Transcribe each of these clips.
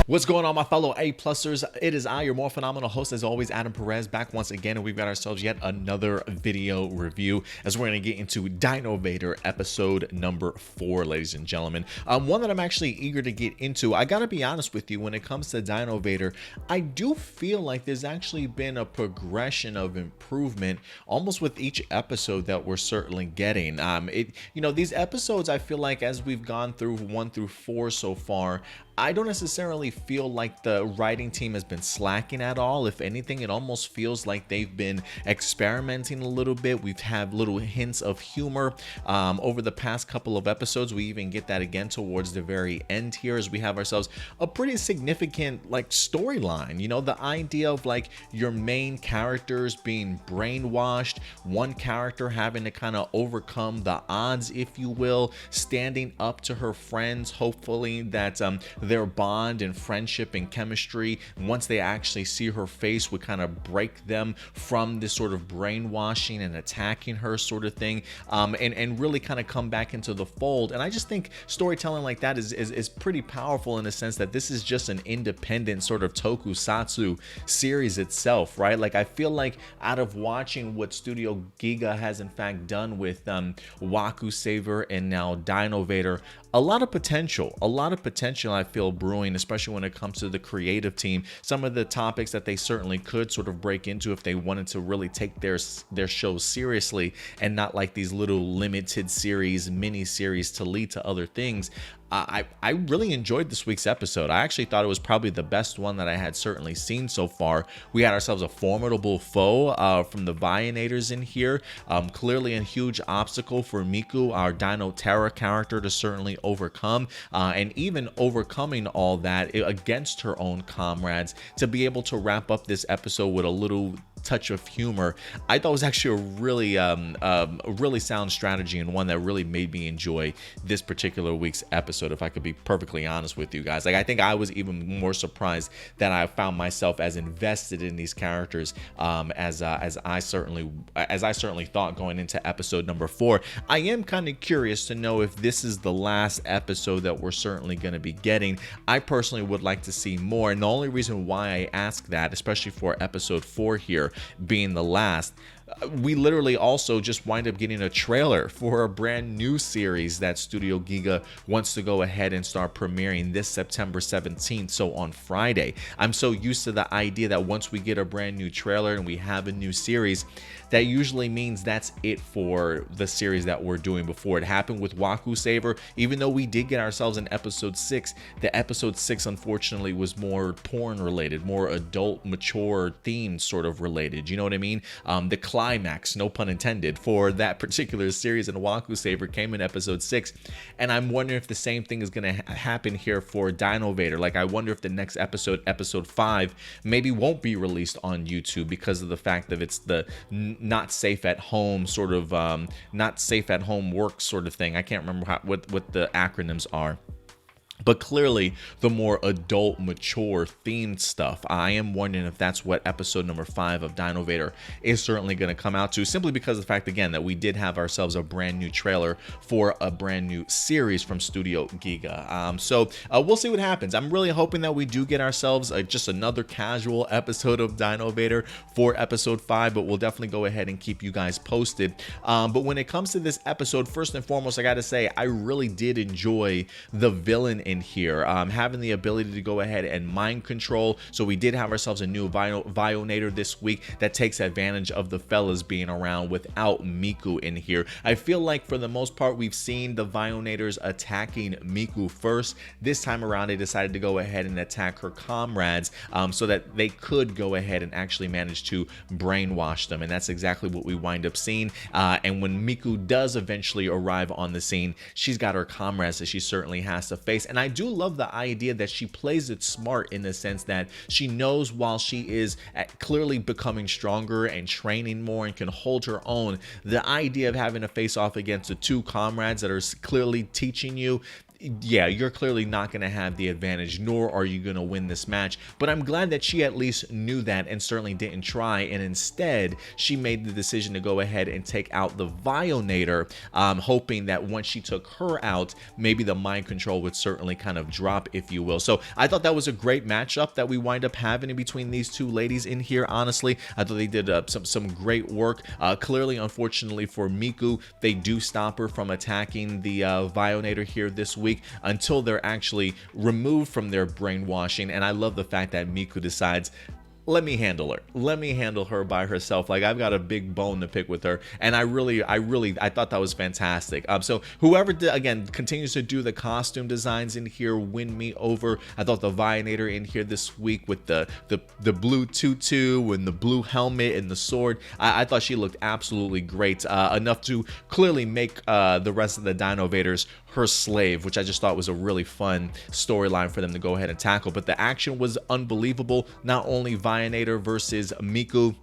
What's going on, my fellow A-plusers? It is I, your Morphinominal host, as always, Adam Perez, back once again, and we've got ourselves yet another video review as we're going to get into Dinnovator episode number 4, ladies and gentlemen. One that I'm actually eager to get into. I gotta be honest with you, when it comes to Dinnovator, I do feel like there's actually been a progression of improvement almost with each episode that we're certainly getting. These episodes, I feel like as we've gone through 1 through 4 so far, I don't necessarily feel like the writing team has been slacking at all. If anything, it almost feels like they've been experimenting a little bit. We've had little hints of humor over the past couple of episodes. We even get that again towards the very end here as we have ourselves a pretty significant storyline. You know, the idea of your main characters being brainwashed, one character having to kind of overcome the odds, if you will, standing up to her friends, hopefully that their bond and friendship and chemistry, once they actually see her face, would kind of break them from this sort of brainwashing and attacking her sort of thing, and really kind of come back into the fold. And I just think storytelling like that is pretty powerful in the sense that this is just an independent sort of tokusatsu series itself, right? I feel like out of watching what Studio Giga has in fact done with Waku Saver and now Dinnovator, a lot of potential I feel brewing, especially when it comes to the creative team. Some of the topics that they certainly could sort of break into if they wanted to really take their shows seriously and not like these little limited series, mini series to lead to other things. I really enjoyed this week's episode. I actually thought it was probably the best one that I had certainly seen so far. We had ourselves a formidable foe from the Vionaters in here. Clearly a huge obstacle for Miku, our Vionnater character, to certainly overcome. And even overcoming all that against her own comrades, to be able to wrap up this episode with a little touch of humor, I thought was actually a really sound strategy, and one that really made me enjoy this particular week's episode, if I could be perfectly honest with you guys. I think I was even more surprised that I found myself as invested in these characters as I certainly thought going into episode number 4. I am kind of curious to know if this is the last episode that we're certainly going to be getting. I personally would like to see more, and the only reason why I ask that, especially for episode 4 here being the last, we literally also just wind up getting a trailer for a brand new series that Studio Giga wants to go ahead and start premiering this September 17th, so on Friday. I'm so used to the idea that once we get a brand new trailer and we have a new series, that usually means that's it for the series that we're doing. Before it happened with Waku Saver, even though we did get ourselves in episode 6, the episode 6 unfortunately was more porn related, more adult, mature themed sort of related. You know what I mean? The climax, no pun intended, for that particular series in Waku Saver came in episode 6, and I'm wondering if the same thing is going to happen here for Dinnovator. I wonder if the next episode, episode 5, maybe won't be released on YouTube because of the fact that it's the not safe at home sort of not safe at home work sort of thing. I can't remember what the acronyms are. But clearly, the more adult, mature, themed stuff, I am wondering if that's what episode number 5 of Dinnovator is certainly going to come out to, simply because of the fact, again, that we did have ourselves a brand new trailer for a brand new series from Studio Giga. So we'll see what happens. I'm really hoping that we do get ourselves just another casual episode of Dinnovator for episode 5, but we'll definitely go ahead and keep you guys posted. But when it comes to this episode, first and foremost, I got to say, I really did enjoy the villain in here, having the ability to go ahead and mind control. So we did have ourselves a new Vionnater this week that takes advantage of the fellas being around without Miku in here. I feel like for the most part we've seen the Vionnaters attacking Miku first. This time around they decided to go ahead and attack her comrades, so that they could go ahead and actually manage to brainwash them, and that's exactly what we wind up seeing. And when Miku does eventually arrive on the scene, she's got her comrades that she certainly has to face. And I do love the idea that she plays it smart in the sense that she knows while she is clearly becoming stronger and training more and can hold her own, the idea of having to face off against the two comrades that are clearly teaching you yeah, you're clearly not going to have the advantage, nor are you going to win this match. But I'm glad that she at least knew that and certainly didn't try, and instead she made the decision to go ahead and take out the Vionnater, hoping that once she took her out, maybe the mind control would certainly kind of drop, if you will. So I thought that was a great matchup that we wind up having in between these two ladies in here. Honestly, I thought they did some great work. Clearly, unfortunately for Miku, they do stop her from attacking the Vionnater here this week until they're actually removed from their brainwashing. And I love the fact that Miku decides, let me handle her. Let me handle her by herself. Like, I've got a big bone to pick with her, and I thought that was fantastic. So whoever again continues to do the costume designs in here win me over. I thought the Vionnater in here this week with the blue tutu and the blue helmet and the sword, I thought she looked absolutely great, enough to clearly make the rest of the Dinnovators her slave, which I just thought was a really fun storyline for them to go ahead and tackle. But the action was unbelievable. Not only Vionnater versus Miku,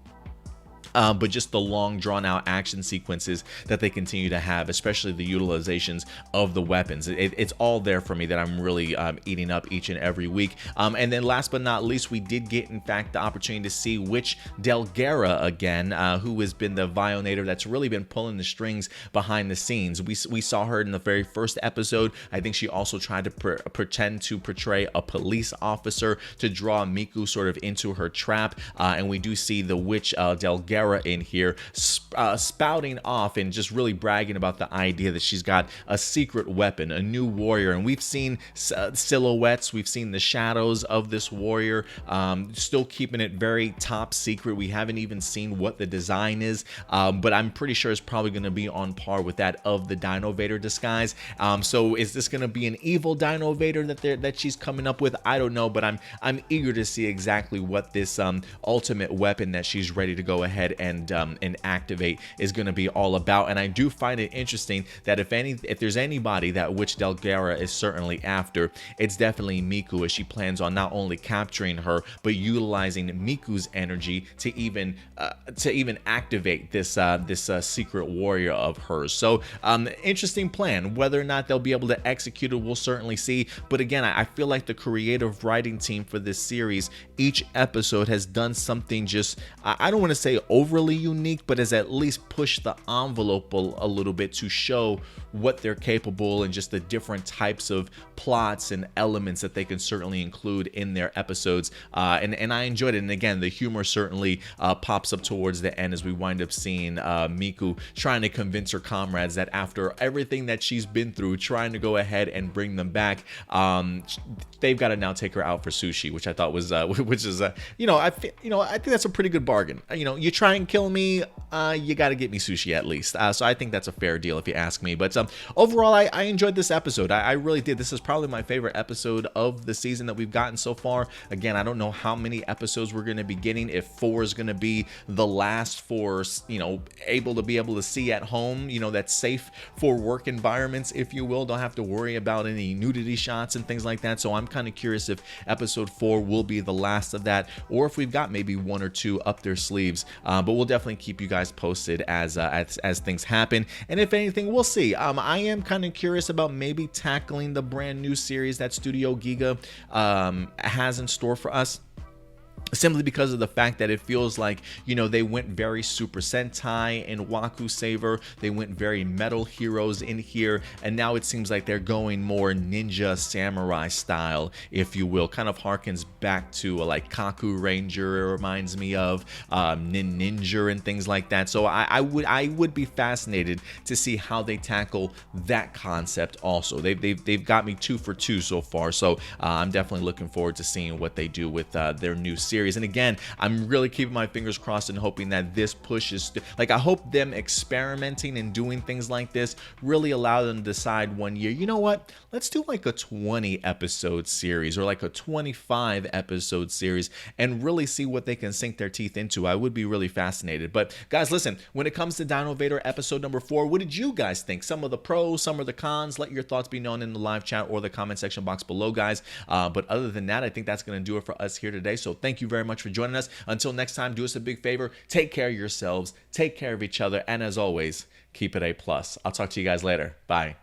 but just the long drawn-out action sequences that they continue to have, especially the utilizations of the weapons. It's all there for me that I'm really eating up each and every week. And then last but not least, we did get, in fact, the opportunity to see Witch Delgara again, who has been the Vionnater that's really been pulling the strings behind the scenes. We saw her in the very first episode. I think she also tried to pretend to portray a police officer to draw Miku sort of into her trap. And we do see the Witch Delgara in here spouting off and just really bragging about the idea that she's got a secret weapon, a new warrior. And we've seen silhouettes, we've seen the shadows of this warrior, still keeping it very top secret. We haven't even seen what the design is, but I'm pretty sure it's probably going to be on par with that of the Dinnovator disguise. So is this going to be an evil Dinnovator that she's coming up with? I don't know, but I'm eager to see exactly what this ultimate weapon that she's ready to go ahead and activate is going to be all about. And I do find it interesting that if there's anybody that Witch Delgara is certainly after, it's definitely Miku, as she plans on not only capturing her but utilizing Miku's energy to even activate this secret warrior of hers. So interesting plan. Whether or not they'll be able to execute it, we'll certainly see. But again, I feel like the creative writing team for this series, each episode has done something just, I don't want to say overly unique, but has at least pushed the envelope a little bit to show what they're capable and just the different types of plots and elements that they can certainly include in their episodes. And I enjoyed it. And again, the humor certainly pops up towards the end as we wind up seeing Miku trying to convince her comrades that after everything that she's been through, trying to go ahead and bring them back, they've got to now take her out for sushi, which I thought was, I think that's a pretty good bargain. You try and kill me, you got to get me sushi at least. So I think that's a fair deal if you ask me. But overall, I enjoyed this episode. I really did. This is probably my favorite episode of the season that we've gotten so far. Again, I don't know how many episodes we're going to be getting. If 4 is going to be the last for, able to see at home, that's safe for work environments, if you will. Don't have to worry about any nudity shots and things like that. So I'm kind of curious if episode 4 will be the last of that, or if we've got maybe 1 or 2 up their sleeves. But we'll definitely keep you guys posted as things happen. And if anything, we'll see. I am kind of curious about maybe tackling the brand new series that Studio Giga has in store for us. Simply because of the fact that it feels like, they went very Super Sentai and Waku Saver. They went very Metal Heroes in here. And now it seems like they're going more ninja samurai style, if you will. Kind of harkens back to like Kaku Ranger, it reminds me of Ninja and things like that. So I would be fascinated to see how they tackle that concept also. They've got me 2 for 2 so far. So I'm definitely looking forward to seeing what they do with their new series. And again, I'm really keeping my fingers crossed and hoping that this pushes, I hope them experimenting and doing things like this really allow them to decide one year, you know what, let's do like a 20 episode series or like a 25 episode series and really see what they can sink their teeth into. I would be really fascinated. But guys, listen, when it comes to Dinnovator episode number 4, what did you guys think? Some of the pros, some of the cons. Let your thoughts be known in the live chat or the comment section box below, guys. But other than that, I think that's going to do it for us here today. So thank you very much for joining us. Until next time, do us a big favor. Take care of yourselves. Take care of each other. And as always, keep it A+. I'll talk to you guys later. Bye.